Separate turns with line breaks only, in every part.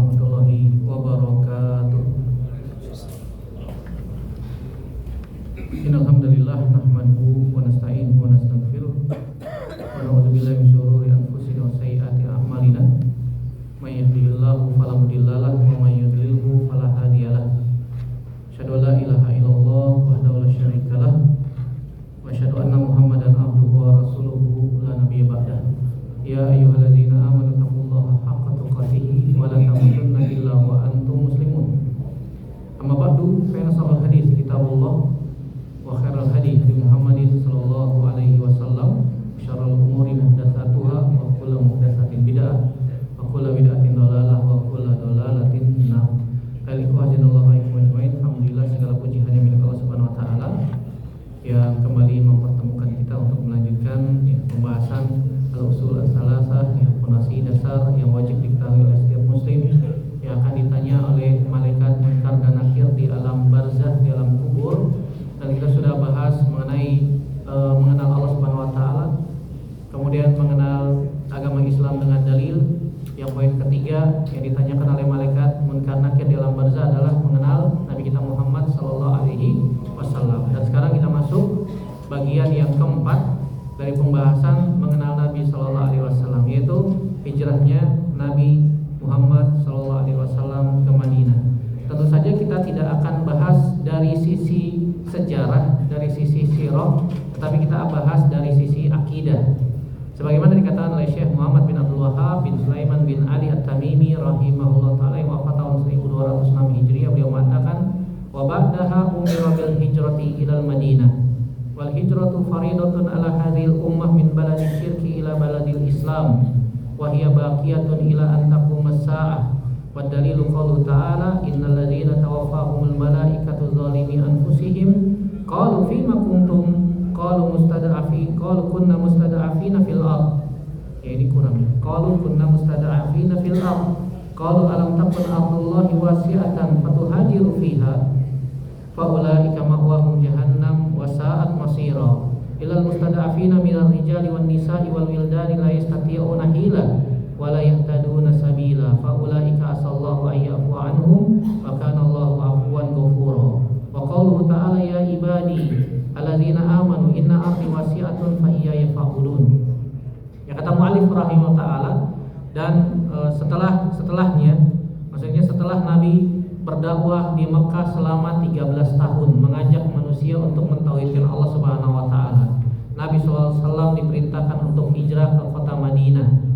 warahmatullahi wabarakatuh. Innalhamdulillah nahmaduhu wa nasta'inuhu wa nastaghfiruh wa na'udzubillahi min syururi anfusina wa sayyiati a'malina. May yahdihillahu fala mudhillalah wa may yudlilhu fala hadiyalah. Asyhadu an la ilaha illallah wahdahu la syarikalah wa asyhadu anna Muhammadan abduhu wa rasuluhu la nabiyya ba'dah. Ya ayyuhalladzina amanu taqullaha haqqa tuqatih wa la tamutunna illa wa antum muslimun. Amma ba'du, fa inna sahihal hadits kitabullah wa khairal hadi Muhammadin sallallahu alaihi wasallam, syarrul umuri muhdatsatuha wa kullu muhdatsatin bid'ah wa kullu bid'atin dhalalah wa kullu dhalalatin finnar. Alhamdulillah, alhamdulillah, segala puji hanya milik Allah Subhanahu wa taala yang kembali mempertemukan kita untuk melanjutkan pembahasan al-usul as-salasah, fondasi dasar yang wajib diketahui oleh setiap muslim, yang akan ditanya oleh malaikat munkar dan nakir di alam barzakh, di alam kubur. Dan kita sudah bahas mengenai mengenal Allah Subhanahu wa taala, kemudian mengenal agama Islam dengan dalil. Yang poin ketiga yang ditanyakan oleh malaikat munkar nakir di alam barzakh adalah mengenal Nabi kita Muhammad sallallahu alaihi wasallam. Dan sekarang kita masuk bagian yang keempat dari pembahasan mengenal Nabi sallallahu alaihi wasallam, yaitu hijrahnya Nabi Muhammad sallallahu alaihi wasallam ke Madinah. Tentu saja kita tidak akan bahas dari sisi sejarah, dari sisi sirah, tetapi kita bahas dari sisi akidah. Sebagaimana dikatakan oleh Syekh Muhammad bin Abdul Wahhab bin Sulaiman bin Ali At-Tamimi rahimahullah ta'ala, yang wafat tahun 1206 Hijriah, beliau mengatakan, wa ba'daha umira bil hijrati ilal Madinah wal hijratu faridatun ala hadhil ummah min baladil syirki ila baladil Islam wa hiya baqiyatun ila an taquma as-sa'ah. Wa dalilu qaulu ta'ala, innal ladzina tawaffahumul malaikatu zalimi anfusihim qalu fima kuntum qalu mustada'afin qalu kunna mustada'afina fil ard. Ya, ini kurang. Qalu kunna mustada'afina fil ard qalu alam takun ardullahi wasi'atan fatuhajiru fiha faulaika ma'wahum jahannam wa sa'at masira. Ilal mustada'afina minal rijali wan nisa'i wal wildani la yastati'una hila wa la yahtaduna sabila faulaika asallahu ayyafu anhum wa kana Allahu afuwan ghafura. Wa qauluhu ta'ala, ya ibadi alladzina amanu inna ardi wasi'atun fa iyaya fa'budun. Ya, kata mu'allif rahimahullah ta'ala. Dan setelahnya, maksudnya setelah Nabi berdakwah di Mekah selama 13 tahun, mengajak manusia untuk mentauhidkan Allah Subhanahu wa taala, Nabi SAW diperintahkan untuk hijrah ke kota Madinah.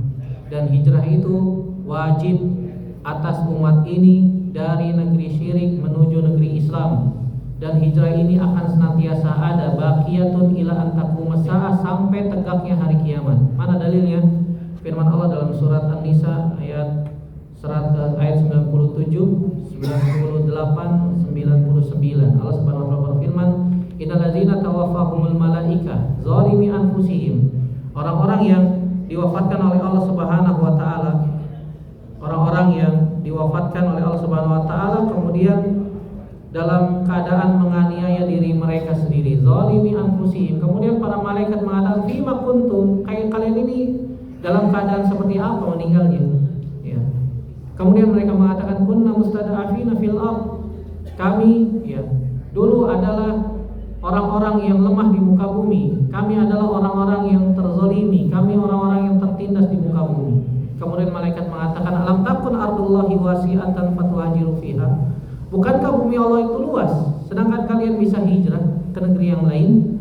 Dan hijrah itu wajib atas umat ini dari negeri syirik menuju negeri Islam. Dan hijrah ini akan senantiasa ada, baqiyatun ila an taquma as-sa'ah, sampai tegaknya hari kiamat. Mana dalilnya? Firman Allah dalam surat An-Nisa ayat 97, 98, 99. Allah Subhanahu wa taala berfirman, innal ladzina tawaffahumul malaika zalimi anfusihim. Orang-orang yang diwafatkan oleh Allah Subhanahu wa taala, orang-orang yang diwafatkan oleh Allah Subhanahu wa taala kemudian dalam keadaan menganiaya diri mereka sendiri, zalimi anfusihim. Kemudian para malaikat mengatakan, fima kuntum, kayak kalian ini dalam keadaan seperti apa meninggalnya? Ya. Kemudian mereka mengatakan, kunna mustada'afina fil ard. Kami, ya, dulu adalah orang-orang yang lemah di muka bumi. Kami adalah orang-orang yang terzalimi. Kami orang-orang yang tertindas di muka bumi. Kemudian malaikat mengatakan, alam takun ardullahi wasi'atan fatuhajiru fiha. Bukankah bumi Allah itu luas, sedangkan kalian bisa hijrah ke negeri yang lain?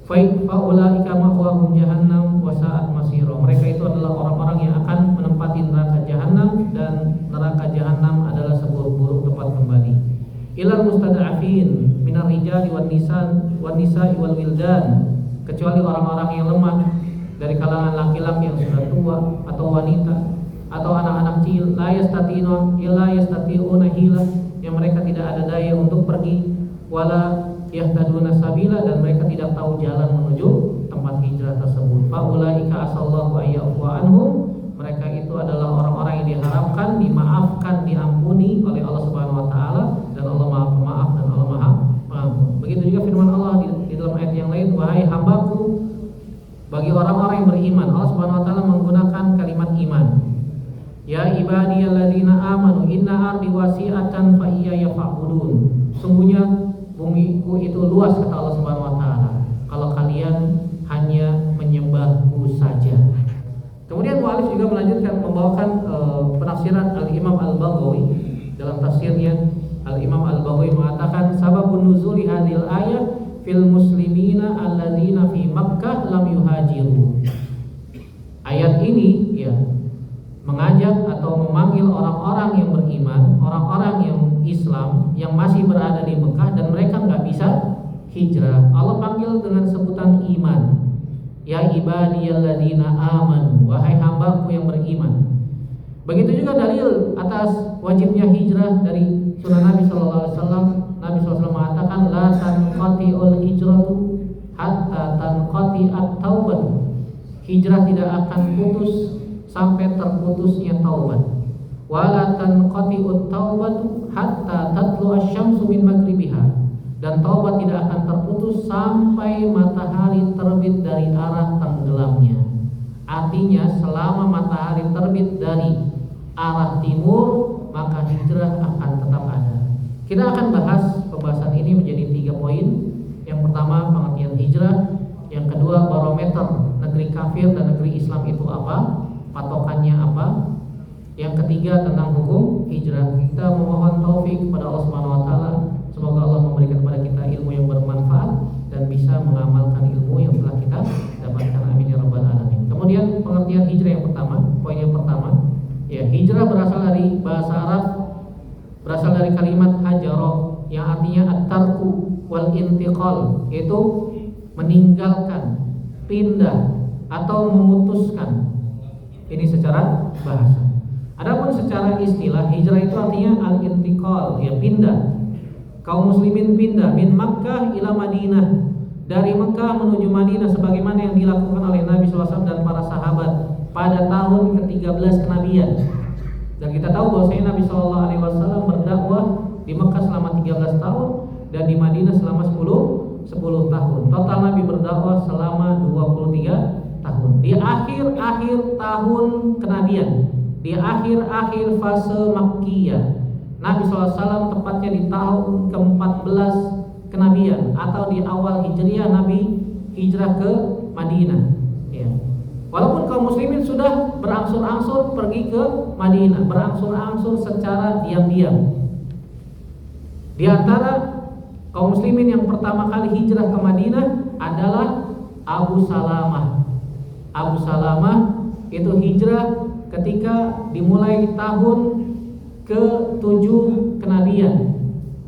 Faulaika ma'wahum jahannam wa sa'at masira. Mereka itu adalah orang-orang yang akan menempati neraka jahanam, dan neraka jahanam adalah seburuk-buruk tempat kembali. Ilal mustada'afin minar rijali wan nisa'i wal wildan, kecuali orang-orang yang lemah dari kalangan laki-laki yang sudah tua atau wanita atau anak-anak kecil, la yastati'una hila, yang mereka tidak ada daya untuk pergi, wala yahtaduna sabila, dan mereka tidak tahu jalan menuju tempat hijrah tersebut. Faulaika asallahu ayyafu anhum. Mereka itu adalah orang-orang yang diharapkan dimaafkan, diampuni oleh Allah Subhanahu wa taala, dan Allah Maha Pemaaf dan Allah Maha Pengampun. Begitu juga firman Allah di dalam ayat yang lain, wahai hambaku, bagi orang-orang yang beriman, Allah Subhanahu wa taala menggunakan kalimat iman. Ya ibadiyalladzina amanu inna ardi wasi'atan fa iyaya fa'budun. Sungguhnya bumiku itu luas, kata Allah Subhanahu wa taala. Kalau kalian hanya menyembahku saja. Kemudian mu'allif juga melanjutkan membawakan penafsiran Al-Imam Al-Baghawi. Dalam tafsirnya Al-Imam Al-Baghawi mengatakan sababun nuzuli hadhil ayah fil muslimina alladzina fi Makkah lam yuhajiru. Ayat ini ya mengajak atau memanggil orang-orang yang beriman, orang-orang yang Islam yang masih berada di Mekah dan mereka nggak bisa hijrah. Allah panggil dengan sebutan iman. Ya ibadiyalladzina amanu, wahai hambaku yang beriman. Begitu juga dalil atas wajibnya hijrah dari sunnah Nabi sallallahu alaihi wasallam. Nabi sallallahu alaihi wasallam mengatakan la tanqati'ul hijratu hatta tanqati'at taubat. Hijrah tidak akan putus sampai terputusnya taubat. Wala tanqati'ut taubatu hatta tatlu asy-syamsu min maghribiha. Dan taubat tidak akan terputus sampai matahari terbit dari arah tenggelamnya. Artinya selama matahari terbit dari arah timur, maka hijrah akan tetap ada. Kita akan bahas pembahasan ini menjadi 3 poin. Yang pertama pengertian hijrah, yang kedua barometer negeri kafir dan negeri Islam itu apa, patokannya apa, yang ketiga tentang hukum hijrah. Kita memohon taufik kepada Allah Subhanahu wa taala. Semoga Allah memberikan kepada kita ilmu yang bermanfaat dan bisa mengamalkan ilmu yang telah kita dapatkan. Amin ya rabbal alamin. Kemudian pengertian hijrah yang pertama, poin yang pertama, ya hijrah berasal dari bahasa Arab, berasal dari kalimat hajara yang artinya at-tarku wal intiqal, yaitu meninggalkan, pindah atau memutuskan. Ini secara bahasa. Adapun secara istilah hijrah itu artinya al-intiqal, ya pindah. Kaum muslimin pindah min Makkah ila Madinah, dari Mekah menuju Madinah sebagaimana yang dilakukan oleh Nabi SAW dan para sahabat pada tahun ke-13 kenabian. Dan kita tahu bahwasanya Nabi SAW berdakwah di Mekah selama 13 tahun dan di Madinah selama 10 tahun. Total Nabi berdakwah selama 23 tahun. Di akhir-akhir tahun kenabian, di akhir-akhir fase Makkiyah, Nabi SAW tepatnya di tahun ke-14 kenabian atau di awal Hijriah, Nabi hijrah ke Madinah. Ya. Walaupun kaum muslimin sudah berangsur-angsur pergi ke Madinah, berangsur-angsur secara diam-diam. Di antara kaum muslimin yang pertama kali hijrah ke Madinah adalah Abu Salamah. Abu Salamah itu hijrah ketika dimulai tahun ke-7 kenabian.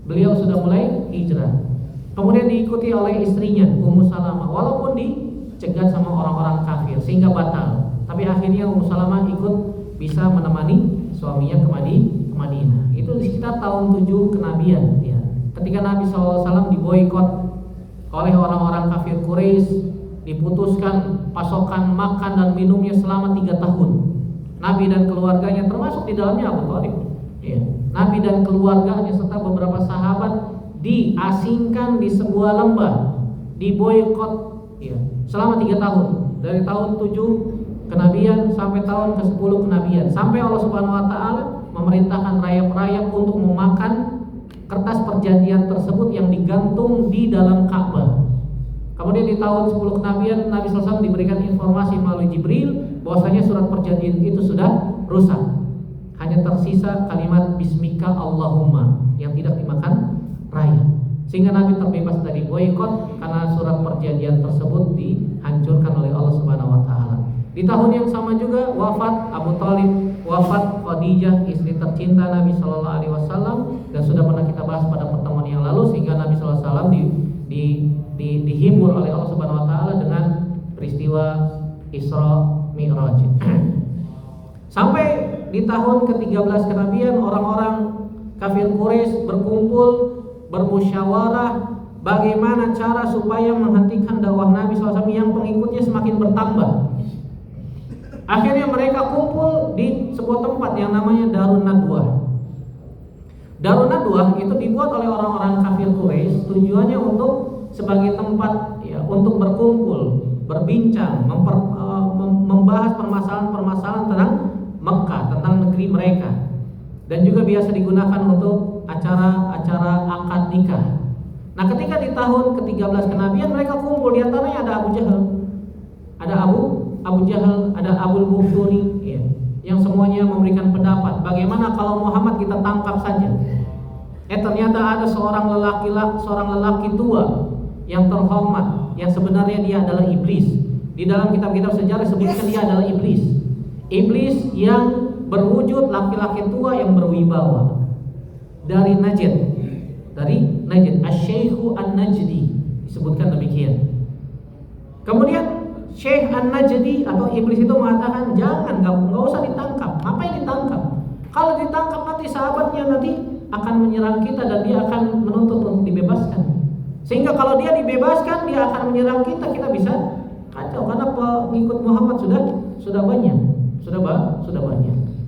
Beliau sudah mulai hijrah. Kemudian diikuti oleh istrinya Ummu Salamah, walaupun dicegat sama orang-orang kafir sehingga batal. Tapi akhirnya Ummu Salamah ikut bisa menemani suaminya ke Madinah. Itu sekitar tahun 7 kenabian ya. Ketika Nabi SAW diboikot oleh orang-orang kafir Quraisy, diputuskan pasokan makan dan minumnya selama 3 tahun. Nabi dan keluarganya, termasuk di dalamnya Abu Thalib, ya. Nabi dan keluarganya serta beberapa sahabat diasingkan di sebuah lembah, diboikot ya, selama 3 tahun. Dari tahun 7 kenabian sampai tahun ke-10 kenabian, sampai Allah Subhanahu wa taala memerintahkan rayap-rayap untuk memakan kertas perjanjian tersebut yang digantung di dalam Ka'bah. Kemudian di tahun 10 kenabian Nabi SAW diberikan informasi melalui Jibril bahwasanya surat perjanjian itu sudah rusak. Hanya tersisa kalimat Bismika Allahumma yang tidak dimakan raya. Sehingga Nabi terbebas dari boikot karena surat perjanjian tersebut dihancurkan oleh Allah Subhanahu wa taala. Di tahun yang sama juga wafat Abu Thalib, wafat Khadijah, istri tercinta Nabi sallallahu alaihi wasallam, dan sudah pernah kita bahas pada pertemuan yang lalu, sehingga Nabi sallallahu alaihi wasallam dihibur oleh Allah Subhanahu wa taala dengan peristiwa Isra Mi'raj. Sampai di tahun ke-13 kenabian, orang-orang kafir Quraisy berkumpul, bermusyawarah bagaimana cara supaya menghentikan dakwah Nabi SAW yang pengikutnya semakin bertambah. Akhirnya mereka kumpul di sebuah tempat yang namanya Darun Nadwah. Darun Nadwah itu dibuat oleh orang-orang kafir Quraisy, tujuannya untuk sebagai tempat ya untuk berkumpul, berbincang, membahas permasalahan-permasalahan tentang Mekah, tentang negeri mereka, dan juga biasa digunakan untuk acara-acara akad nikah. Nah, ketika di tahun ke-13 kenabian mereka kumpul, di antaranya ada Abu Jahal, ada Abu Jahal, ada Abul Bukhturi, ya, yang semuanya memberikan pendapat bagaimana kalau Muhammad kita tangkap saja. Ternyata ada seorang lelaki tua yang terhormat, yang sebenarnya dia adalah iblis. Di dalam kitab-kitab sejarah disebutkan dia adalah iblis. Iblis yang berwujud laki-laki tua yang berwibawa dari Najd, Asy-Syaikhu An-Najdi disebutkan demikian. Kemudian Syekh An-Najdi atau iblis itu mengatakan, jangan, nggak usah ditangkap. Ngapain ditangkap? Kalau ditangkap nanti sahabatnya nanti akan menyerang kita dan dia akan menuntut untuk dibebaskan. Sehingga kalau dia dibebaskan, dia akan menyerang kita bisa kacau karena pengikut Muhammad sudah banyak.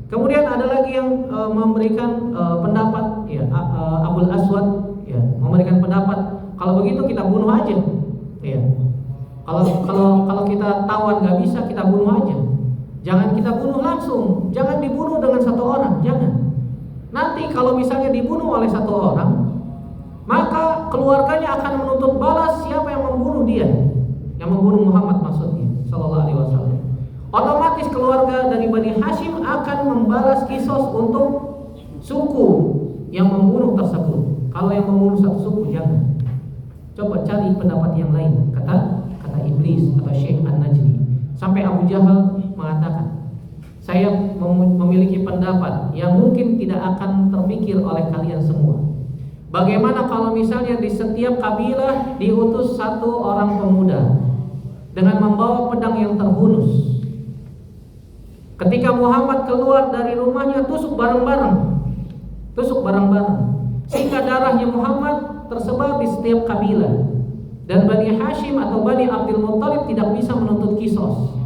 Kemudian ada lagi yang memberikan pendapat, ya, Abul Aswad, ya, memberikan pendapat kalau begitu kita bunuh aja, ya. Kalau kita tawan nggak bisa, kita bunuh aja. Jangan kita bunuh langsung, jangan dibunuh dengan satu orang, jangan. Nanti kalau misalnya dibunuh oleh satu orang, maka keluarganya akan menuntut balas siapa yang membunuh dia, yang membunuh Muhammad maksudnya, sallallahu alaihi wasallam. Otomatis keluarga dari Bani Hashim akan membalas kisos untuk suku yang membunuh tersebut. Kalau yang membunuh satu suku jangan. Coba cari pendapat yang lain, kata iblis atau Syekh An-Najdi. Sampai Abu Jahal mengatakan, saya memiliki pendapat yang mungkin tidak akan terpikir oleh kalian semua. Bagaimana kalau misalnya di setiap kabilah diutus satu orang pemuda dengan membawa pedang yang terhunus. Ketika Muhammad keluar dari rumahnya, tusuk bareng-bareng, sehingga darahnya Muhammad tersebar di setiap kabilah, dan Bani Hashim atau Bani Abdul Muttalib tidak bisa menuntut kisos.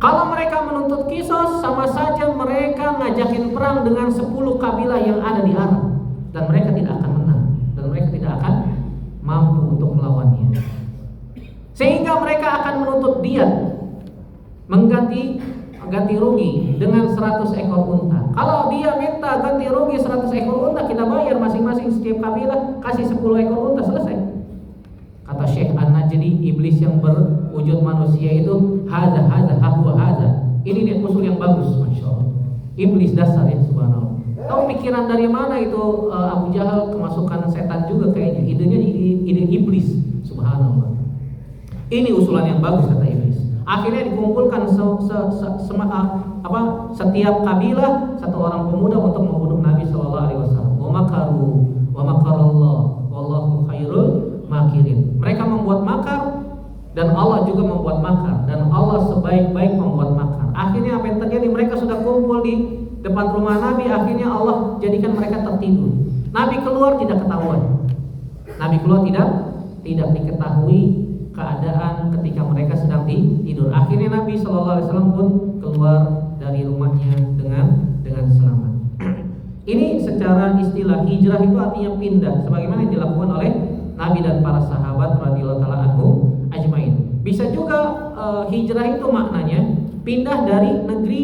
Kalau mereka menuntut kisos, sama saja mereka ngajakin perang dengan 10 kabilah yang ada di Arab, dan mereka tidak akan menang, dan mereka tidak akan mampu untuk melawannya. Sehingga mereka akan menuntut diyat, mengganti rugi dengan 100 ekor unta. Kalau dia minta ganti rugi 100 ekor unta, kita bayar masing-masing setiap kabilah kasih 10 ekor unta, selesai. Kata Syekh An-Najdi, iblis yang berwujud manusia itu, hadza huwa hadza. Ini dia usul yang bagus, Masya Allah. Iblis dasar ya, subhanallah. Tahu pikiran dari mana itu Abu Jahal, kemasukan setan juga kayaknya. Idenya ide iblis, subhanallah. Ini usulan yang bagus, kata iblis. Akhirnya dikumpulkan setiap kabilah satu orang pemuda untuk membunuh Nabi Shallallahu Alaihi Wasallam. Wa makarallah, wallahu khairul makirin. Mereka membuat makar dan Allah juga membuat makar, dan Allah sebaik-baik membuat makar. Akhirnya apa yang terjadi? Mereka sudah kumpul di depan rumah Nabi. Akhirnya Allah jadikan mereka tertidur. Nabi keluar tidak ketahuan. Nabi keluar tidak diketahui keadaan ketika mereka sedang tidur. Akhirnya Nabi SAW pun keluar dari rumahnya dengan selamat. Ini secara istilah hijrah itu artinya pindah, sebagaimana yang dilakukan oleh Nabi dan para sahabat radhiyallahu taala anhum ajmain. Bisa juga hijrah itu maknanya pindah dari negeri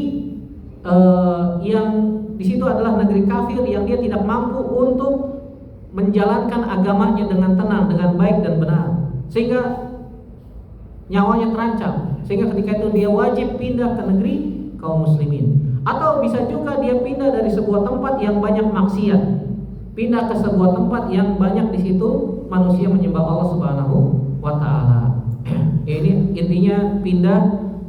yang di situ adalah negeri kafir, yang dia tidak mampu untuk menjalankan agamanya dengan tenang, dengan baik dan benar, sehingga nyawanya terancam, sehingga ketika itu dia wajib pindah ke negeri kaum muslimin. Atau bisa juga dia pindah dari sebuah tempat yang banyak maksiat, pindah ke sebuah tempat yang banyak di situ manusia menyembah Allah Subhanahu wa taala. Ini intinya pindah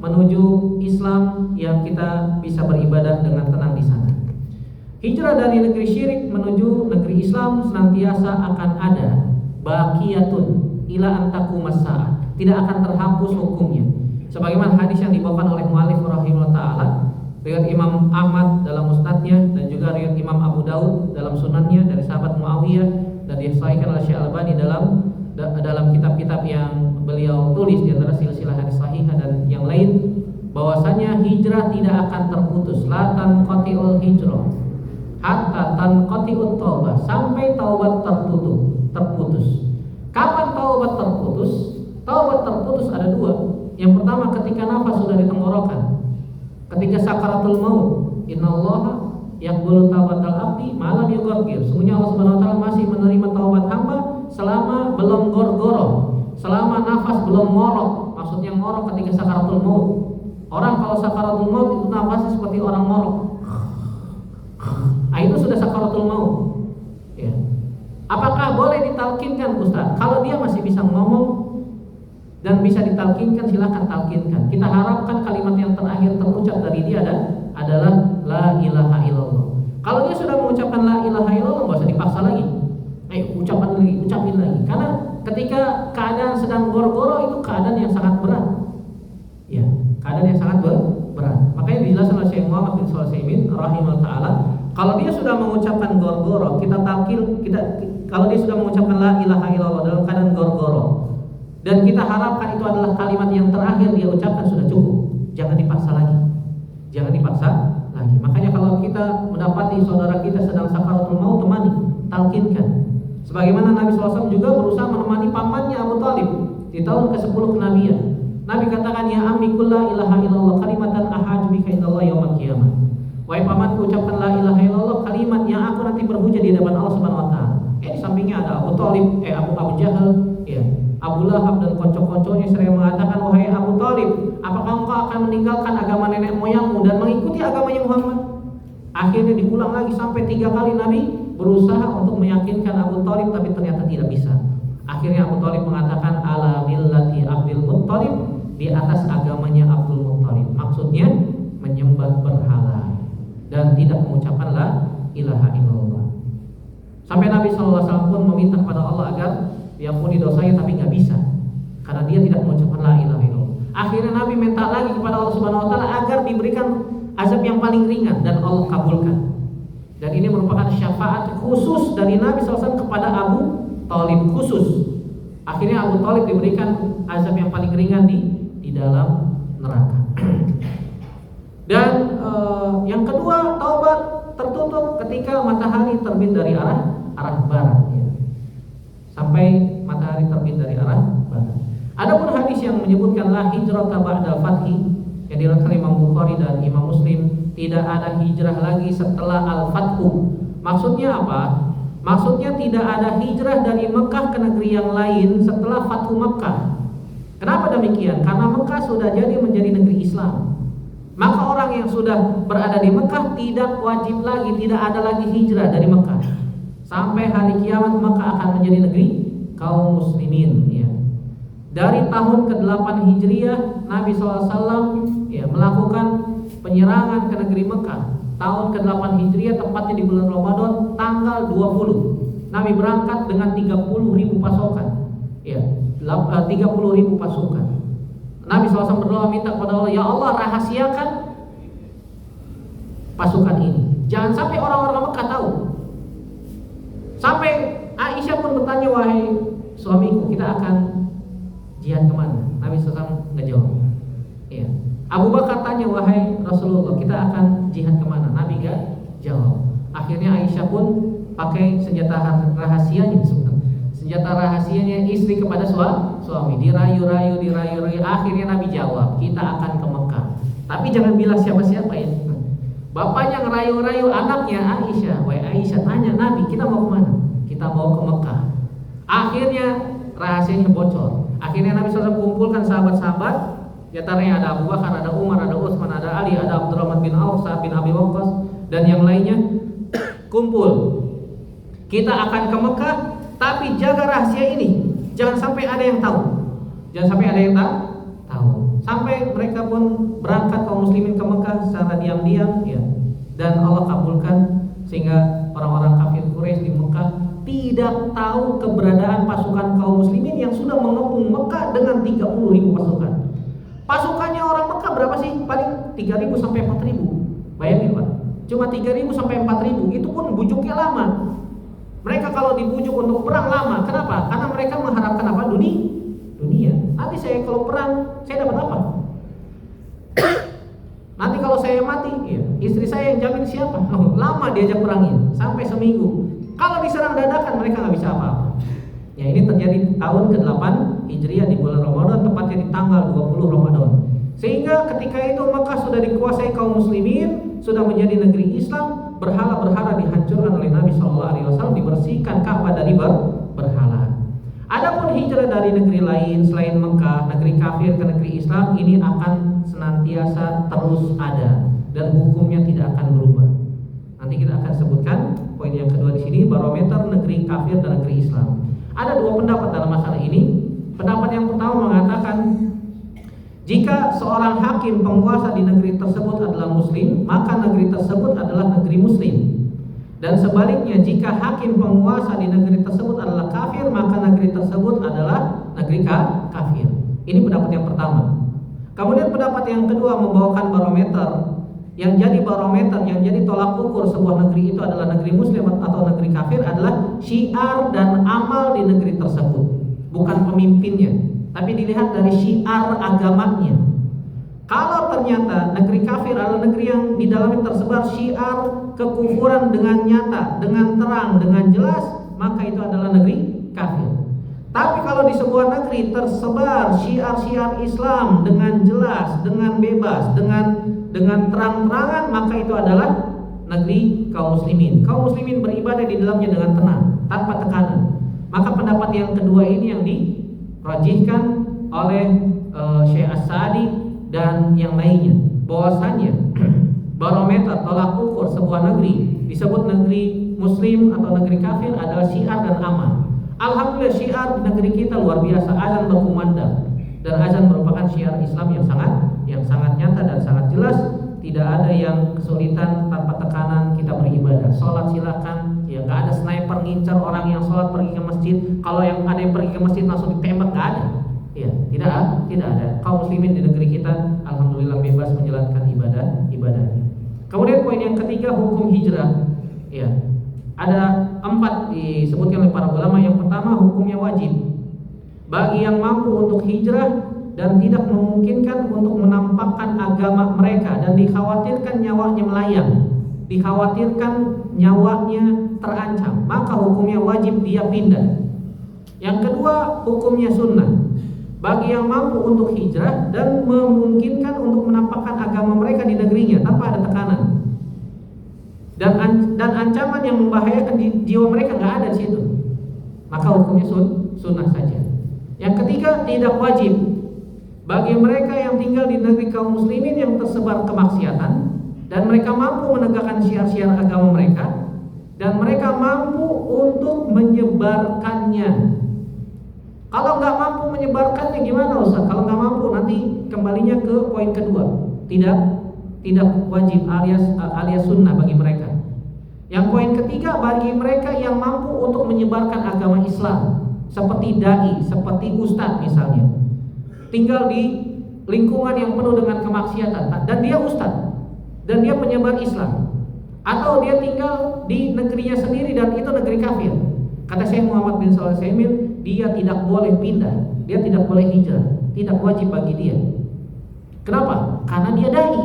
menuju Islam yang kita bisa beribadah dengan tenang di sana. Hijrah dari negeri syirik menuju negeri Islam senantiasa akan ada, baqiyatun ila antaqumas saah, tidak akan terhapus hukumnya. Sebagaimana hadis yang dibawakan oleh muallif rahimahullah taala, riwayat Imam Ahmad dalam musnadnya dan juga riwayat Imam Abu Daud dalam sunannya dari sahabat Muawiyah, dan disahihkan oleh Syekh Albani dalam kitab-kitab yang beliau tulis di antara silsilah hadis sahihah dan yang lain, bahwasanya hijrah tidak akan terputus. La tanqati'ul hijrah hatta tanqati'ut taubah, sampai taubat terputus. Kapan taubat terputus? Taubat terputus ada dua. Yang pertama ketika nafas sudah di tenggorokan. ketika sakaratul maut, innallaha yaqbalu taubatal abdi ma lam yughargir. Sungguhnya Allah Subhanahu wa taala masih menerima taubat hamba selama belum gorgoro, selama nafas belum ngorok. Maksudnya ngorok ketika sakaratul maut. Orang kalau sakaratul maut itu nafasnya seperti orang ngorok. Nah, itu sudah sakaratul maut. Ya. Apakah boleh ditalkinkan, Ustaz? Kalau dia masih bisa ngomong dan bisa ditalkinkan, silakan talkinkan. Kita harapkan kalimat yang terakhir terucap dari dia adalah la ilaha illallah. Kalau dia sudah mengucapkan la ilaha illallah, nggak usah dipaksa lagi. Ucapin lagi. Karena ketika keadaan sedang goro-goro itu keadaan yang sangat berat. Ya, keadaan yang sangat berat. Makanya dijelaskan oleh Syekh Muhammad bin Shalih Al-Utsaimin rahimahullah taala, kalau dia sudah mengucapkan goro-goro, kalau dia sudah mengucapkan la ilaha illallah dalam keadaan goro-goro, dan kita harapkan itu adalah kalimat yang terakhir dia ucapkan, sudah cukup. Jangan dipaksa lagi. Makanya kalau kita mendapati saudara kita sedang sakaratul maut, temani, talkinkan. Sebagaimana Nabi SAW juga berusaha menemani pamannya Abu Thalib di tahun ke-10 kenabian. Nabi katakan, ya ammi qul la ilaha illallah kalimatan ahaju bika indallah yaumil qiyamah. Wahai pamanku, ucapkan la ilaha illallah, kalimat yang aku nanti berhujjah di hadapan Allah Subhanahu wa taala. Di sampingnya ada Abu Thalib, Abu Jahal, ya. Abu Lahab dan konco-konconya sering mengatakan, wahai Abu Thalib, apakah engkau akan meninggalkan agama nenek moyangmu dan mengikuti agamanya Muhammad? Akhirnya diulang lagi sampai 3 kali Nabi berusaha untuk meyakinkan Abu Thalib, tapi ternyata tidak bisa. Akhirnya Abu Thalib mengatakan, ala millati Abdul Muttalib, di atas agamanya Abdul Muttalib. Maksudnya menyembah berhala dan tidak mengucapkan la ilaha illallah. Sampai Nabi SAW pun meminta kepada Allah agar diampuni dosanya, tapi nggak bisa karena dia tidak mengucapkan la ilaha illallah. Akhirnya Nabi minta lagi kepada Allah Subhanahu wa taala agar diberikan azab yang paling ringan, dan Allah kabulkan. Dan ini merupakan syafaat khusus dari Nabi SAW kepada Abu Thalib khusus. Akhirnya Abu Thalib diberikan azab yang paling ringan di dalam neraka. Dan yang kedua, taubat tertutup ketika matahari terbit dari arah barat, ya. Sampai matahari terbit dari arah barat. Adapun hadis yang menyebutkan la hijrata ba'dal fathi, yang diriwayatkan Imam Bukhari dan Imam Muslim, tidak ada hijrah lagi setelah al-fathu. Maksudnya apa? Maksudnya tidak ada hijrah dari Mekah ke negeri yang lain setelah Fathu Mekah. Kenapa demikian? Karena Mekah sudah jadi menjadi negeri Islam. Maka orang yang sudah berada di Mekah tidak wajib lagi, tidak ada lagi hijrah dari Mekah. Sampai hari kiamat Mekah akan menjadi negeri kaum muslimin, ya. Dari tahun ke-8 Hijriah Nabi SAW, ya, melakukan penyerangan ke negeri Mekah. Tahun ke-8 Hijriah, tepatnya di bulan Ramadan tanggal 20. Nabi berangkat dengan 30.000 pasukan. Ya, 30.000 pasukan. Nabi SAW berdoa minta kepada Allah, ya Allah, rahasiakan pasukan ini. Jangan sampai orang-orang Mekah tahu. Sampai Aisyah pun bertanya, wahai suamiku, kita akan jihad kemana? Nabi SAW nggak jawab. Ya. Abu Bakar tanya, wahai Rasulullah, kita akan jihad kemana? Nabi nggak jawab. Akhirnya Aisyah pun pakai senjata rahasianya, senjata rahasianya istri kepada suami, dirayu-rayu. Akhirnya Nabi jawab, kita akan ke Mekah. Tapi jangan bilang siapa-siapa, ya. Bapaknya ngerayu-rayu anaknya Aisyah. Wahai Aisyah, tanya Nabi, kita mau kemana? Kita mau ke Mekah. Akhirnya rahasianya bocor. Akhirnya Nabi SAW kumpulkan sahabat-sahabat. Di antaranya ada Abu Bakar, ada Umar, ada Utsman, ada Ali, ada Abdurrahman bin Auf, Sa'ad bin Abi Waqqas, dan yang lainnya. Kumpul. Kita akan ke Mekah, tapi jaga rahasia ini. Jangan sampai ada yang tahu. Jangan sampai ada yang tahu. Sampai mereka pun berangkat kaum muslimin ke Mekah secara diam-diam, ya. Dan Allah kabulkan sehingga orang-orang kafir Quraisy di Mekah tidak tahu keberadaan pasukan kaum muslimin yang sudah mengepung Mekah dengan 30.000 pasukan. Pasukannya orang Mekah berapa sih? Paling 3.000 sampai 4.000. Bayangin, Pak. Cuma 3.000 sampai 4.000. Itu pun bujuknya lama. Mereka kalau dibujuk untuk perang lama. Kenapa? Karena mereka mengharapkan apa? Dunia. Nanti saya kalau perang, saya dapat apa? Nanti kalau saya mati, ya, istri saya yang jamin siapa? Lama diajak perangnya, sampai seminggu. Kalau diserang dadakan, mereka nggak bisa apa-apa. Ya, ini terjadi tahun ke-8 Hijriah di bulan Ramadan, tepatnya di tanggal 20 Ramadan. Sehingga Maka ketika itu Mekah sudah dikuasai kaum muslimin, sudah menjadi negeri Islam, berhala-berhala dihancurkan oleh Nabi SAW, dibersihkan Ka'bah dari berhala. Adapun hijrah dari negeri lain selain Mekah, negeri kafir ke negeri Islam, ini akan senantiasa terus ada dan hukumnya tidak akan berubah. Nanti kita akan sebutkan poin yang kedua di sini, barometer negeri kafir dan negeri Islam. Ada dua pendapat dalam masalah ini. Pendapat yang pertama mengatakan, jika seorang hakim penguasa di negeri tersebut adalah muslim, maka negeri tersebut adalah negeri muslim. Dan sebaliknya, jika hakim penguasa di negeri tersebut adalah kafir, maka negeri tersebut adalah negeri kafir. Ini pendapat yang pertama. Kemudian pendapat yang kedua membawakan barometer. Yang jadi barometer, yang jadi tolak ukur sebuah negeri itu adalah negeri muslim atau negeri kafir adalah syiar dan amal di negeri tersebut. Bukan pemimpinnya, tapi dilihat dari syiar agamanya. Kalau ternyata negeri kafir adalah negeri yang di dalamnya tersebar syiar kekufuran dengan nyata, dengan terang, dengan jelas, maka itu adalah negeri kafir. Tapi kalau di sebuah negeri tersebar syiar-syiar Islam dengan jelas, dengan bebas, dengan terang-terangan, maka itu adalah negeri kaum muslimin. Kaum muslimin beribadah di dalamnya dengan tenang, tanpa tekanan. Maka pendapat yang kedua ini yang dirajihkan oleh Syekh As-Sa'di dan yang lainnya, bahwasanya barometer tolak ukur sebuah negeri disebut negeri muslim atau negeri kafir adalah syiar dan amal. Alhamdulillah syiar di negeri kita luar biasa, azan berkumandang, dan azan merupakan syiar Islam yang sangat nyata dan sangat jelas. Tidak ada yang kesulitan, tanpa tekanan kita beribadah. Sholat silakan, ya nggak ada sniper ngincar orang yang sholat pergi ke masjid. Kalau yang ada yang pergi ke masjid langsung ditembak, nggak ada. Ya, tidak ada. Kaum muslimin di negeri kita alhamdulillah bebas menjalankan ibadahnya. Kemudian poin yang ketiga, hukum hijrah. Ya, ada 4 disebutkan oleh para ulama. Yang pertama, hukumnya wajib bagi yang mampu untuk hijrah dan tidak memungkinkan untuk menampakkan agama mereka, dan dikhawatirkan nyawanya melayang, dikhawatirkan nyawanya terancam, maka hukumnya wajib dia pindah. Yang kedua, hukumnya sunnah bagi yang mampu untuk hijrah dan memungkinkan untuk menampakkan agama mereka di negerinya tanpa ada tekanan dan ancaman yang membahayakan jiwa mereka nggak ada di situ, maka hukumnya sunnah saja. Yang ketiga, tidak wajib bagi mereka yang tinggal di negeri kaum muslimin yang tersebar kemaksiatan dan mereka mampu menegakkan syiar-syiar agama mereka dan mereka mampu untuk menyebarkannya. Kalau nggak mampu menyebarkannya gimana Ustaz? Kalau nggak mampu, nanti kembalinya ke poin kedua, tidak wajib alias sunnah bagi mereka. Yang poin ketiga, bagi mereka yang mampu untuk menyebarkan agama Islam, seperti dai, seperti ustadz misalnya, tinggal di lingkungan yang penuh dengan kemaksiatan dan dia ustadz dan dia penyebar Islam, atau dia tinggal di negerinya sendiri dan itu negeri kafir. Kata Syekh Muhammad bin Shalih Al-Utsaimin, dia tidak boleh pindah, dia tidak boleh hijrah, tidak wajib bagi dia. Kenapa? Karena dia dai,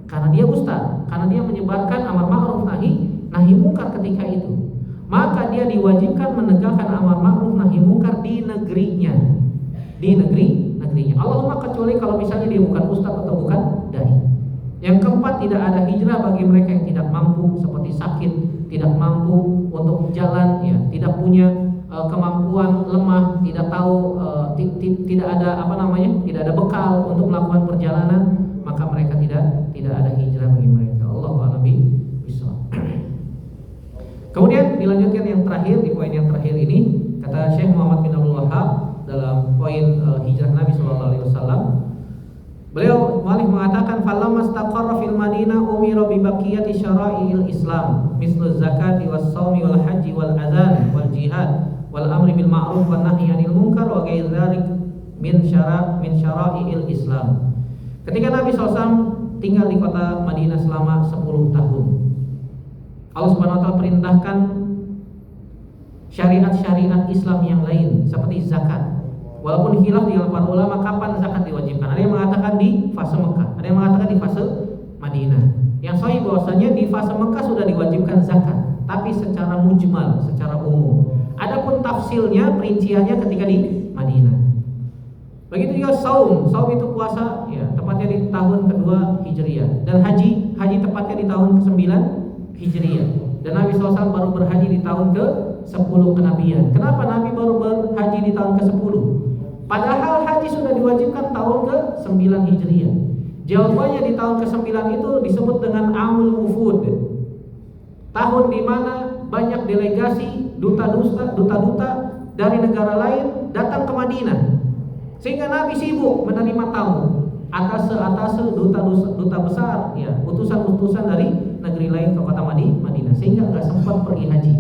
karena dia ustadz, karena dia menyebarkan amar ma'ruf nahi munkar ketika itu. Maka dia diwajibkan menegakkan amar ma'ruf nahi munkar di negerinya, di negerinya. Allahumma kecuali kalau misalnya dia bukan ustadz atau bukan dai. Yang keempat, tidak ada hijrah bagi mereka yang tidak mampu, seperti sakit, tidak mampu untuk jalan, ya, tidak punya kemampuan, lemah, tidak tahu, tidak ada tidak ada bekal untuk melakukan perjalanan, maka mereka tidak ada hijrah bagi mereka. Allahu a'lam bishawab. Kemudian dilanjutkan yang terakhir, di poin yang terakhir ini kata Syekh Muhammad bin Abdul Wahhab dalam poin hijrah Nabi SAW. Beliau Malik mengatakan, falamma istaqarra fil Madinah umira bi baqiyati syara'il Islam mislu zakati was shaumi wal haji wal adzan wal jihad wal amri bil ma'ruf wan nahyi 'anil munkar wa ghairi dzalik min syara'il Islam. Ketika Nabi SAW tinggal di kota Madinah selama 10 tahun, Allah Subhanahu wa taala perintahkan syariat-syariat Islam yang lain seperti zakat. Walaupun khilaf di para ulama kapan zakat diwajibkan. Ada yang mengatakan di fase Mekah, ada yang mengatakan di fase Madinah. Yang sahih bahwasanya di fase Mekah sudah diwajibkan zakat, tapi secara mujmal, secara umum. Adapun tafsilnya, perinciannya ketika di Madinah. Begitu juga saum itu puasa, ya, tepatnya di tahun dan haji tepatnya di tahun ke-9 Hijriah. Dan Nabi SAW baru berhaji di tahun ke-10 kenabian. Kenapa Nabi baru berhaji di tahun ke-10? Padahal haji sudah diwajibkan tahun ke-9 Hijriah. Jawabannya di tahun ke-9 itu disebut dengan Amul Wufud, tahun di mana banyak delegasi duta-duta dari negara lain datang ke Madinah, sehingga Nabi sibuk menerima tamu, atase duta besar, ya, utusan-utusan dari negeri lain ke kota Madinah, sehingga nggak sempat pergi haji.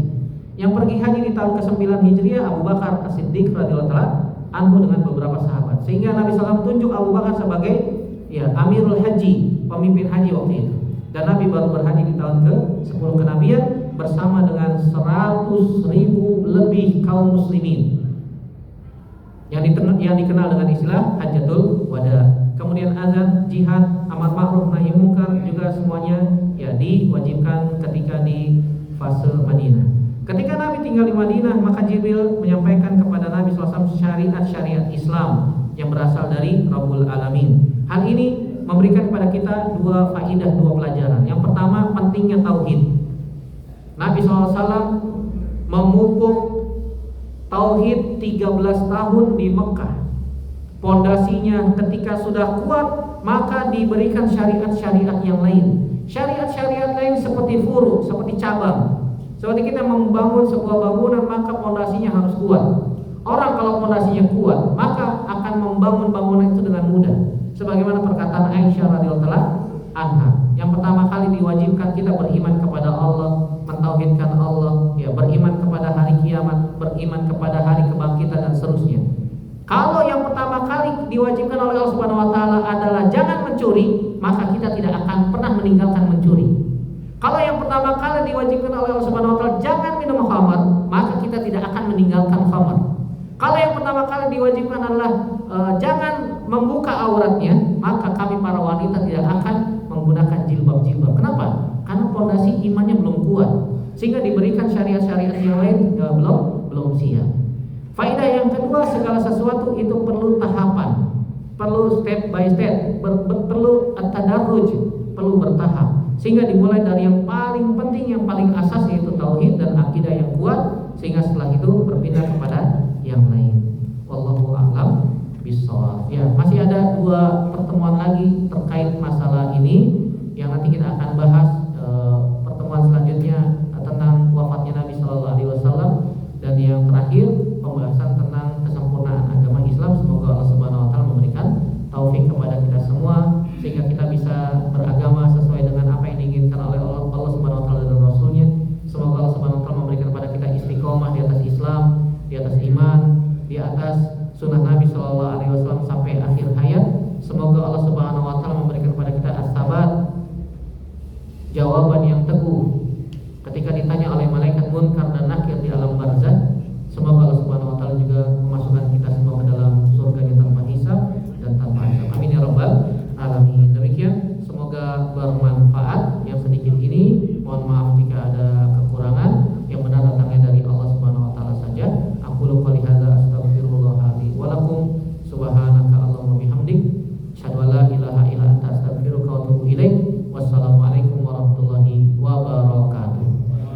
Yang pergi haji di tahun ke-9 Hijriah Abu Bakar As-Siddiq radhiyallahu anhu dengan beberapa sahabat, sehingga Nabi SAW tunjuk Abu Bakar sebagai Amirul Haji, pemimpin haji waktu itu. Dan Nabi baru berhaji di tahun ke-10 kenabian bersama dengan 100.000 lebih kaum muslimin yang dikenal dengan istilah Hajjatul Wada. Kemudian azan, jihad, amar ma'ruf nahi munkar juga semuanya diwajibkan ketika di fase Madinah. Ketika Nabi tinggal di Madinah, maka Jibril menyampaikan kepada Nabi SAW syariat-syariat Islam yang berasal dari Rabbul Alamin. Hal ini memberikan kepada kita dua pelajaran. Yang pertama, pentingnya tauhid. Nabi SAW memupuk tauhid 13 tahun di Mekah. Pondasinya ketika sudah kuat, maka diberikan syariat-syariat yang lain. Syariat-syariat lain seperti furu, seperti cabang. Seperti kita membangun sebuah bangunan, maka pondasinya harus kuat. Orang kalau pondasinya kuat, maka akan membangun bangunan itu dengan mudah. Sebagaimana perkataan Aisyah radhiyallahu anha, yang pertama kali diwajibkan kita beriman kepada Allah, mentauhidkan Allah, ya, beriman kepada hari kiamat, beriman kepada hari kebangkitan dan seterusnya. Kalau yang pertama kali diwajibkan oleh Allah Subhanahu wa taala adalah jangan mencuri, maka kita tidak akan pernah meninggalkan mencuri. Kalau yang pertama kali diwajibkan oleh Allah Subhanahu wa taala jangan minum khamar, maka kita tidak akan meninggalkan khamar. Kalau yang pertama kali diwajibkan adalah jangan membuka auratnya, maka kami para wanita tidak akan menggunakan jilbab-jilbab. Kenapa? Karena pondasi imannya belum kuat, sehingga diberikan syariat-syariat yang lain belum siap. Faedah yang kedua, segala sesuatu itu perlu tahapan, perlu step by step, perlu at-tadarruj, perlu bertahap, sehingga dimulai dari yang paling penting, yang paling asas, yaitu tauhid dan akidah yang kuat, sehingga setelah itu berpindah kepada yang lain. Wallahu a'lam bishawab. Ya, masih ada 2 pertemuan lagi terkait masalah ini yang nanti kita akan bahas pertemuan selanjutnya tentang wafatnya Nabi Shallallahu Alaihi Wasallam, dan yang terakhir pembahasan tentang kesempurnaan agama Islam. Semoga Allah Subhanahu Wa Taala memberikan taufik kepada kita semua sehingga kita bisa beragama sesuai dengan apa yang diinginkan oleh Allah Subhanahu Wa Taala dan Rasulnya. Semoga Allah Subhanahu Wa Taala memberikan kepada kita istiqomah di atas Islam, di atas iman, di atas sunnah Nabi Shallallahu Alaihi Wasallam